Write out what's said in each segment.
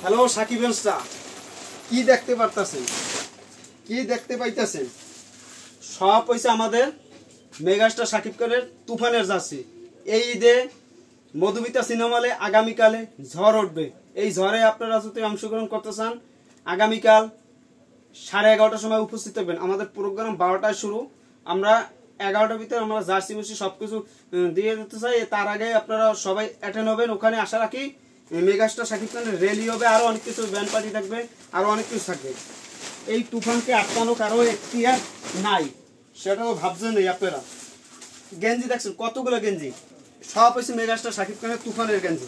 Hello সাকিবেন্সরা, কি দেখতে পারতেছেন, কি দেখতে পাইতেছেন? সব হইছে আমাদের মেগাস্টার সাকিব খানের তুফানের জার্সি। এই ঈদে মধুমিতা সিনেমা হলে আগামীকালে ঝড় উঠবে। এই ঝড়ে আপনারা যদি অংশগ্রহণ করতে চান, আগামীকাল 11:30টার সময় উপস্থিত থাকবেন। আমাদের প্রোগ্রাম 12টায় শুরু। আমরা 11টার ভিতরে আমরা জার্সি মুসি সবকিছু দিয়ে দিতে চাই। তার আগে আপনারা সবাই অ্যাটেন্ড হবেন। ওখানে আশা রাখি মেগাস্টার সাকিব খানের র্যালি হবে, আরো অনেক কিছু ব্যান্ড পার্টি থাকবে, আরো অনেক কিছু থাকবে। এই তুফানকে আটকানো কারো এখতিয়ার নাই, সেটাও ভাবছেন এই আপনারা। গেঞ্জি দেখছেন কতগুলো গেঞ্জি, সব হচ্ছে মেগাস্টার সাকিব খানের তুফানের গেঞ্জি।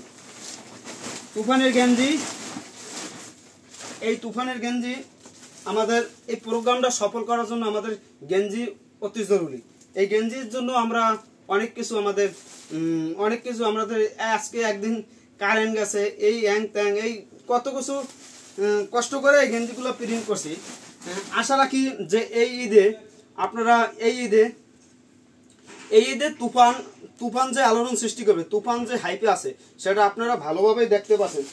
তুফানের গেঞ্জি, এই তুফানের গেঞ্জি আমাদের এই প্রোগ্রামটা সফল করার জন্য আমাদের গেঞ্জি অতি জরুরি। এই গেঞ্জির জন্য আমরা অনেক কিছু আমাদের আজকে একদিন কারেন্ট গেছে, এই হ্যাং ত্যাং, এই কত কিছু কষ্ট করে এই গেঞ্জিগুলো প্রিন্ট করছি। আশা রাখি যে এই ঈদে আপনারা এই ঈদে তুফান যে আলোড়ন সৃষ্টি করবে, তুফান যে হাইপে আছে, সেটা আপনারা ভালোভাবেই দেখতে পাচ্ছেন।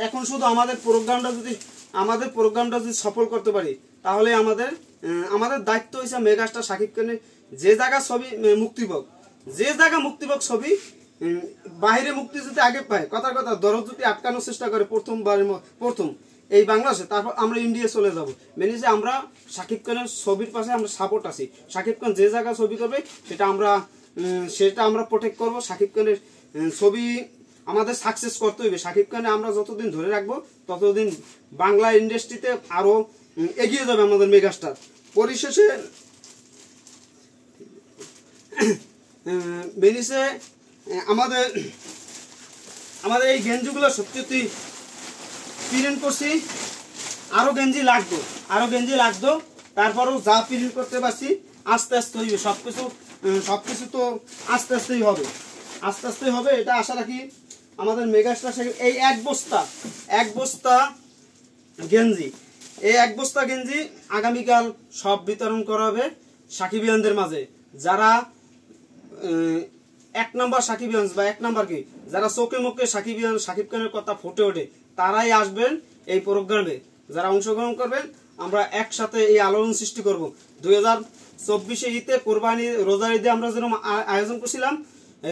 এখন শুধু আমাদের প্রোগ্রামটা যদি সফল করতে পারি, তাহলে আমাদের দায়িত্ব হয়েছে মেগাস্টার সাকিব খানের যে জায়গা ছবি মুক্তিপক ছবি বাহিরে মুক্তি যদি আগে পায়, কথার কথা দরদ যদি আটকানোর চেষ্টা করে প্রথম এই বাংলাদেশে, তারপর আমরা ইন্ডিয়া চলে যাব। মেনে যে আমরা সাকিব খানের ছবির পাশে আমরা সাপোর্ট আছি। সাকিব খান যে জায়গা ছবি করবে সেটা আমরা প্রোটেক্ট করব। সাকিব খানের ছবি আমাদের সাকসেস করতে হইবে। সাকিব খানে আমরা যতদিন ধরে রাখবো, ততদিন বাংলা ইন্ডাস্ট্রিতে আরো এগিয়ে যাবে আমাদের মেগাস্টার। পরিশেষে বেরিয়েছে আমাদের এই গেঞ্জিগুলো সত্যি প্রিন্ট করছি। আরো গেঞ্জি লাগতো, তারপরেও যা প্রিন্ট করতে পারছি আস্তে আস্তে হইবে। সবকিছু তো আস্তে আস্তেই হবে, এটা আশা রাখি। আমাদের মেগাস্টার এই এক বস্তা গেঞ্জি আগামীকাল সব বিতরণ করা হবে সাকিবিয়ানদের মাঝে। যারা 1 নম্বর সাকিবিয়ান বা 1 নম্বর কি, যারা চোখে মুখে সাকিব খানের কথা ফুটে ওঠে, তারাই আসবেন এই প্রোগ্রামে। যারা অংশগ্রহণ করবেন, আমরা একসাথে এই আলোড়ন সৃষ্টি করব। 2024 ঈদে কোরবানি রোজার ঈদে আমরা যেরকম আয়োজন করছিলাম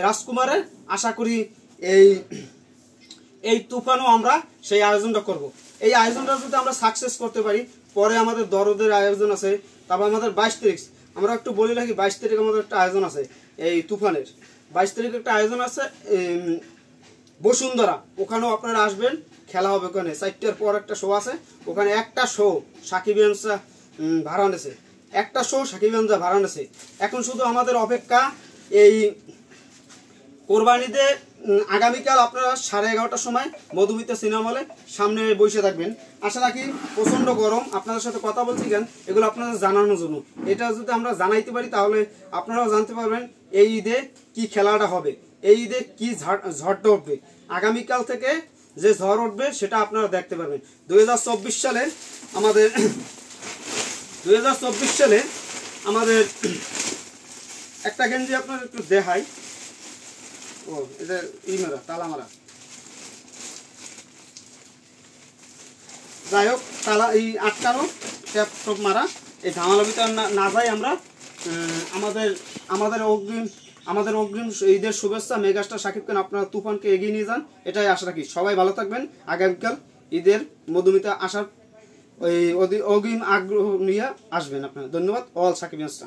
রাজকুমারের, আশা করি এই তুফানও আমরা সেই আয়োজনটা করব। এই আয়োজনটা যদি আমরা সাকসেস করতে পারি, পরে আমাদের দরদের আয়োজন আছে। তারপর আমাদের 22 তারিখ, আমরা একটু বলে রাখি, 22 তারিখ আমাদের একটা আয়োজন আছে এই তুফানের। 22 তারিখ একটা আয়োজন আছে বসুন্ধরা, ওখানেও আপনারা আসবেন, খেলা হবে। ওখানে 4টার পর একটা শো আছে, ওখানে একটা শো সাকিবিয়ানরা ভাড়া নেছে। এখন শুধু আমাদের অপেক্ষা এই কোরবানিতে আগামীকাল আপনারা 11:30টার সময় মধুমিতা সিনেমা হলে সামনে বসে থাকবেন। আশা রাখি প্রচন্ড গরম, আপনাদের সাথে কথা বলছি কেন, এগুলো আপনাদের জানানোর জন্য। এটা যদি আমরা জানাইতে পারি, তাহলে আপনারাও জানতে পারবেন এই ঈদে কি খেলাটা হবে, এই ঈদে কি ঝড়টা উঠবে। আগামীকাল থেকে যে ঝড় উঠবে সেটা আপনারা দেখতে পারবেন। 2024 সালে আমাদের একটা গেঞ্জি আপনার একটু দেখাই। ও এটা তালা মারা, যাই হোক, তালা এই আটকানো ট্যাপ মারা, এই ঝামেলা ভিতরে না যাই আমরা। আমাদের অগ্রিম ঈদের শুভেচ্ছা। মেগাস্টার সাকিব খান আপনারা তুফানকে এগিয়ে নিয়ে যান, এটাই আশা রাখি। সবাই ভালো থাকবেন। আগামীকাল ঈদের মধুমিতা আসার ওই অগ্রিম আগ্রহ নিয়ে আসবেন আপনারা। ধন্যবাদ অল সাকিবিয়ানরা।